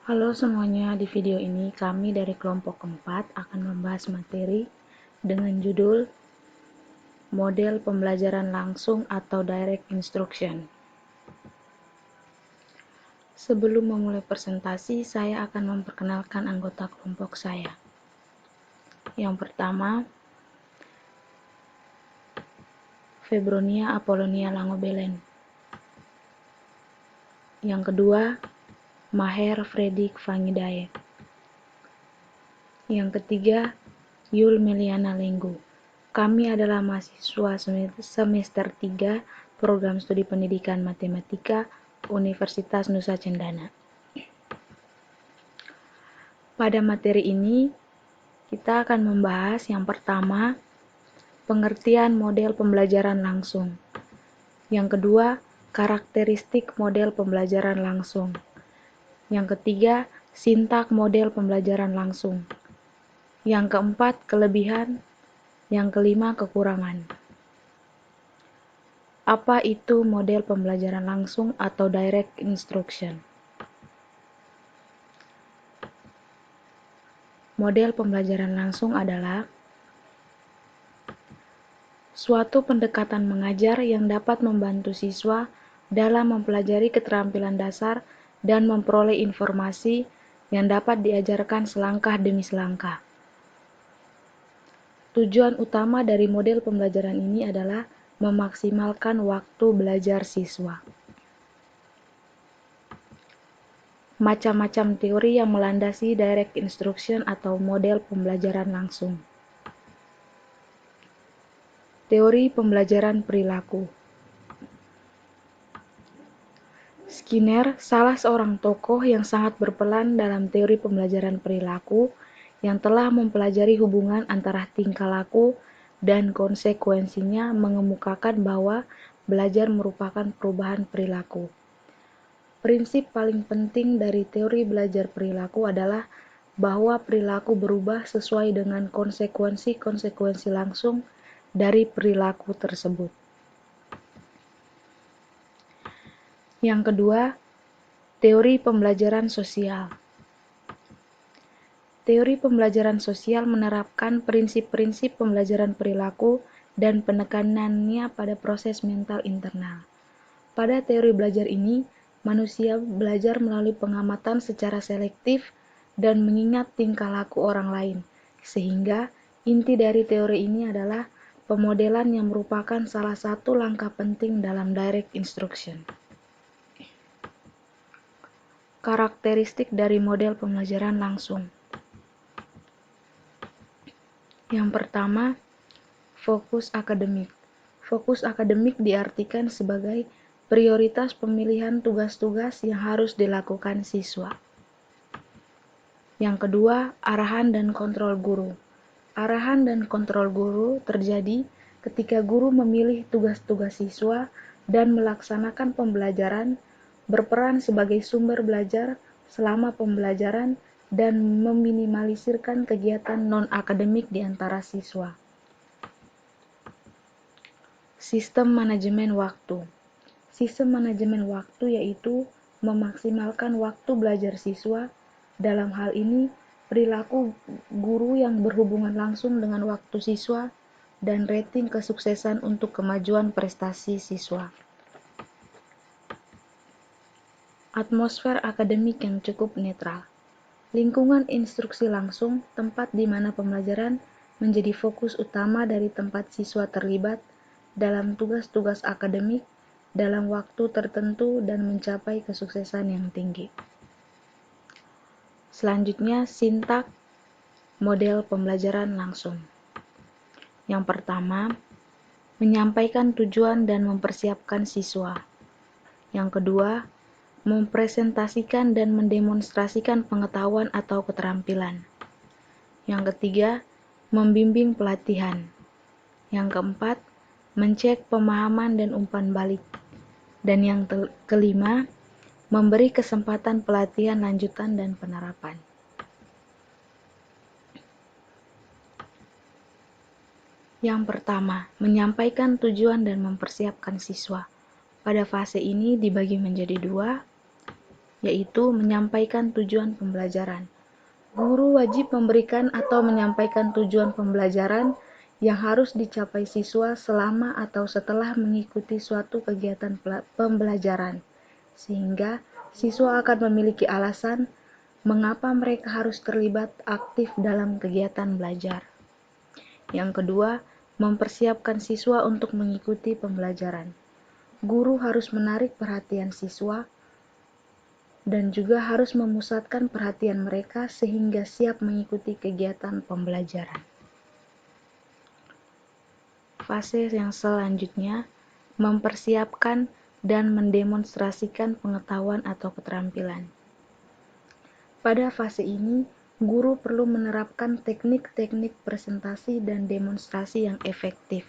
Halo semuanya, di video ini kami dari kelompok keempat akan membahas materi dengan judul Model Pembelajaran Langsung atau Direct Instruction. Sebelum memulai presentasi, saya akan memperkenalkan anggota kelompok saya. Yang pertama, Febronia Apolonia Langobelen. Yang kedua, Maher Fredrik Vangidae. Yang ketiga, Yul Meliana Lenggu. Kami adalah mahasiswa semester 3 Program Studi Pendidikan Matematika Universitas Nusa Cendana. Pada materi ini, kita akan membahas yang pertama, pengertian model pembelajaran langsung. Yang kedua, karakteristik model pembelajaran langsung. Yang ketiga, sintak model pembelajaran langsung. Yang keempat, kelebihan. Yang kelima, kekurangan. Apa itu model pembelajaran langsung atau direct instruction? Model pembelajaran langsung adalah suatu pendekatan mengajar yang dapat membantu siswa dalam mempelajari keterampilan dasar dan memperoleh informasi yang dapat diajarkan selangkah demi selangkah. Tujuan utama dari model pembelajaran ini adalah memaksimalkan waktu belajar siswa. Macam-macam teori yang melandasi direct instruction atau model pembelajaran langsung. Teori pembelajaran perilaku. Skinner, salah seorang tokoh yang sangat berperan dalam teori pembelajaran perilaku yang telah mempelajari hubungan antara tingkah laku dan konsekuensinya, mengemukakan bahwa belajar merupakan perubahan perilaku. Prinsip paling penting dari teori belajar perilaku adalah bahwa perilaku berubah sesuai dengan konsekuensi-konsekuensi langsung dari perilaku tersebut. Yang kedua, teori pembelajaran sosial. Teori pembelajaran sosial menerapkan prinsip-prinsip pembelajaran perilaku dan penekanannya pada proses mental internal. Pada teori belajar ini, manusia belajar melalui pengamatan secara selektif dan mengingat tingkah laku orang lain, sehingga inti dari teori ini adalah pemodelan yang merupakan salah satu langkah penting dalam direct instruction. Karakteristik dari model pembelajaran langsung. Yang pertama, fokus akademik. Fokus akademik diartikan sebagai prioritas pemilihan tugas-tugas yang harus dilakukan siswa. Yang kedua, arahan dan kontrol guru. Arahan dan kontrol guru terjadi ketika guru memilih tugas-tugas siswa dan melaksanakan pembelajaran, berperan sebagai sumber belajar selama pembelajaran, dan meminimalisirkan kegiatan non-akademik di antara siswa. Sistem manajemen waktu. Sistem manajemen waktu yaitu memaksimalkan waktu belajar siswa. Dalam hal ini, perilaku guru yang berhubungan langsung dengan waktu siswa dan rating kesuksesan untuk kemajuan prestasi siswa. Atmosfer akademik yang cukup netral. Lingkungan instruksi langsung, tempat di mana pembelajaran menjadi fokus utama dari tempat siswa terlibat dalam tugas-tugas akademik dalam waktu tertentu dan mencapai kesuksesan yang tinggi. Selanjutnya, sintak model pembelajaran langsung. Yang pertama, menyampaikan tujuan dan mempersiapkan siswa. Yang kedua, mempresentasikan dan mendemonstrasikan pengetahuan atau keterampilan. Yang ketiga, membimbing pelatihan. Yang keempat, mencek pemahaman dan umpan balik. Dan yang kelima, memberi kesempatan pelatihan lanjutan dan penerapan. Yang pertama, menyampaikan tujuan dan mempersiapkan siswa. Pada fase ini dibagi menjadi dua. yaitu menyampaikan tujuan pembelajaran. Guru wajib memberikan atau menyampaikan tujuan pembelajaran yang harus dicapai siswa selama atau setelah mengikuti suatu kegiatan pembelajaran, sehingga siswa akan memiliki alasan mengapa mereka harus terlibat aktif dalam kegiatan belajar. Yang kedua, mempersiapkan siswa untuk mengikuti pembelajaran. Guru harus menarik perhatian siswa dan juga harus memusatkan perhatian mereka sehingga siap mengikuti kegiatan pembelajaran. Fase yang selanjutnya, mempersiapkan dan mendemonstrasikan pengetahuan atau keterampilan. Pada fase ini, guru perlu menerapkan teknik-teknik presentasi dan demonstrasi yang efektif.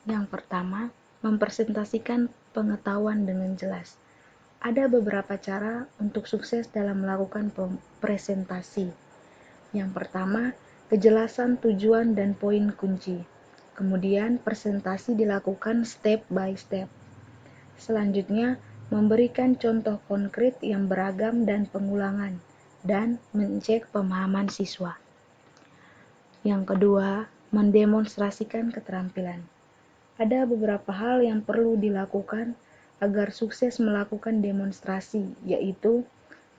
Yang pertama, mempresentasikan pengetahuan dengan jelas. Ada beberapa cara untuk sukses dalam melakukan presentasi. Yang pertama, kejelasan tujuan dan poin kunci. Kemudian, presentasi dilakukan step by step. Selanjutnya, memberikan contoh konkret yang beragam dan pengulangan, dan mencek pemahaman siswa. Yang kedua, mendemonstrasikan keterampilan. Ada beberapa hal yang perlu dilakukan agar sukses melakukan demonstrasi, yaitu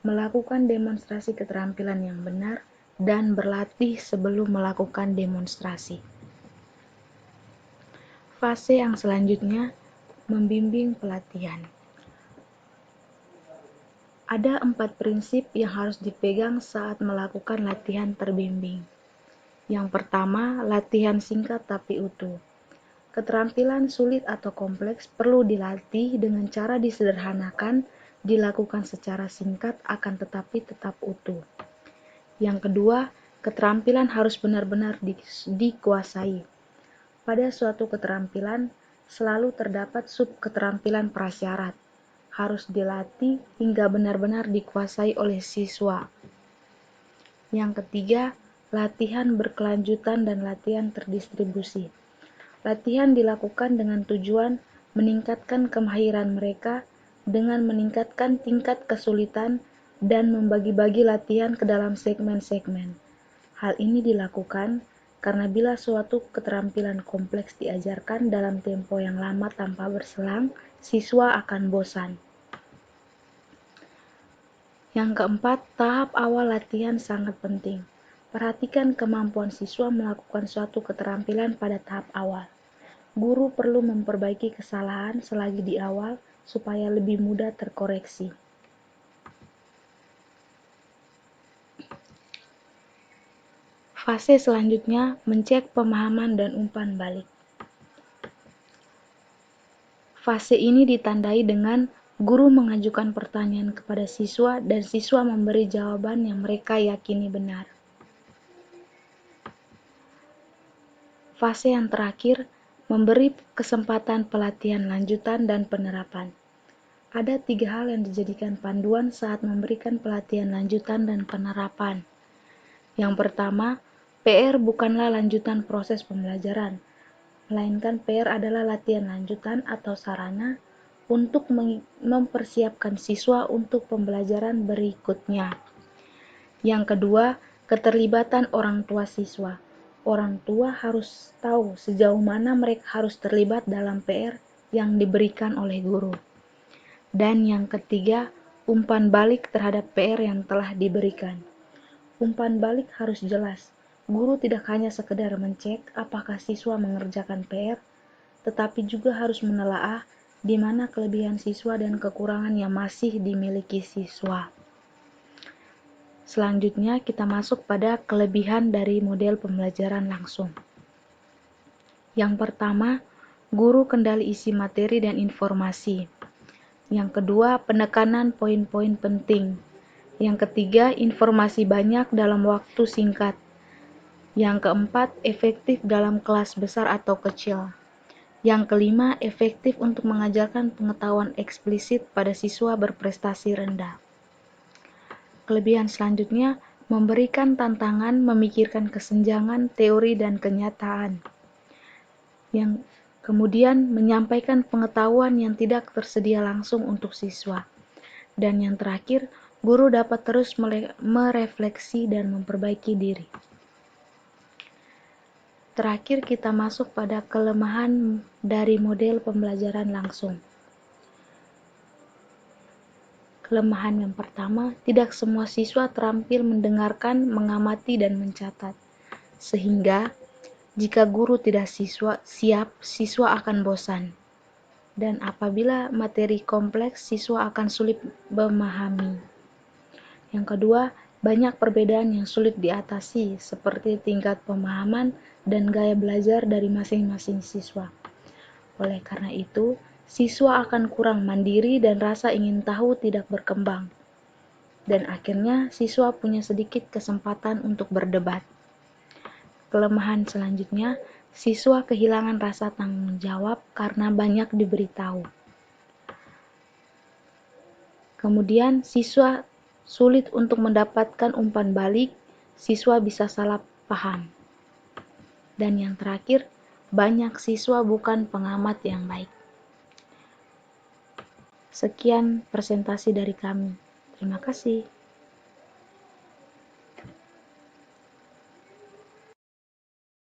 melakukan demonstrasi keterampilan yang benar dan berlatih sebelum melakukan demonstrasi. Fase yang selanjutnya, membimbing pelatihan. Ada 4 prinsip yang harus dipegang saat melakukan latihan terbimbing. Yang pertama, latihan singkat tapi utuh. Keterampilan sulit atau kompleks perlu dilatih dengan cara disederhanakan, dilakukan secara singkat akan tetapi tetap utuh. Yang kedua, keterampilan harus benar-benar dikuasai. Pada suatu keterampilan, selalu terdapat sub-keterampilan prasyarat. Harus dilatih hingga benar-benar dikuasai oleh siswa. Yang ketiga, latihan berkelanjutan dan latihan terdistribusi. Latihan dilakukan dengan tujuan meningkatkan kemahiran mereka dengan meningkatkan tingkat kesulitan dan membagi-bagi latihan ke dalam segmen-segmen. Hal ini dilakukan karena bila suatu keterampilan kompleks diajarkan dalam tempo yang lama tanpa berselang, siswa akan bosan. Yang keempat, tahap awal latihan sangat penting. Perhatikan kemampuan siswa melakukan suatu keterampilan pada tahap awal. Guru perlu memperbaiki kesalahan selagi di awal supaya lebih mudah terkoreksi. Fase selanjutnya, mencek pemahaman dan umpan balik. Fase ini ditandai dengan guru mengajukan pertanyaan kepada siswa dan siswa memberi jawaban yang mereka yakini benar. Fase yang terakhir, memberi kesempatan pelatihan lanjutan dan penerapan. Ada 3 hal yang dijadikan panduan saat memberikan pelatihan lanjutan dan penerapan. Yang pertama, PR bukanlah lanjutan proses pembelajaran, melainkan PR adalah latihan lanjutan atau sarana untuk mempersiapkan siswa untuk pembelajaran berikutnya. Yang kedua, keterlibatan orang tua siswa. Orang tua harus tahu sejauh mana mereka harus terlibat dalam PR yang diberikan oleh guru. Dan yang ketiga, umpan balik terhadap PR yang telah diberikan. Umpan balik harus jelas. Guru tidak hanya sekedar mencek apakah siswa mengerjakan PR, tetapi juga harus menelaah di mana kelebihan siswa dan kekurangan yang masih dimiliki siswa. Selanjutnya kita masuk pada kelebihan dari model pembelajaran langsung. Yang pertama, guru kendali isi materi dan informasi. Yang kedua, penekanan poin-poin penting. Yang ketiga, informasi banyak dalam waktu singkat. Yang keempat, efektif dalam kelas besar atau kecil. Yang kelima, efektif untuk mengajarkan pengetahuan eksplisit pada siswa berprestasi rendah. Kelebihan selanjutnya, memberikan tantangan memikirkan kesenjangan teori dan kenyataan. Yang kemudian menyampaikan pengetahuan yang tidak tersedia langsung untuk siswa. Dan yang terakhir, guru dapat terus merefleksi dan memperbaiki diri. Terakhir, kita masuk pada kelemahan dari model pembelajaran langsung. Kelemahan yang pertama, tidak semua siswa terampil mendengarkan, mengamati, dan mencatat. Sehingga, jika guru tidak siap, siswa akan bosan. Dan apabila materi kompleks, siswa akan sulit memahami. Yang kedua, banyak perbedaan yang sulit diatasi, seperti tingkat pemahaman dan gaya belajar dari masing-masing siswa. Oleh karena itu, siswa akan kurang mandiri dan rasa ingin tahu tidak berkembang. Dan akhirnya, siswa punya sedikit kesempatan untuk berdebat. Kelemahan selanjutnya, siswa kehilangan rasa tanggung jawab karena banyak diberitahu. Kemudian, siswa sulit untuk mendapatkan umpan balik, siswa bisa salah paham. Dan yang terakhir, banyak siswa bukan pengamat yang baik. Sekian presentasi dari kami. Terima kasih.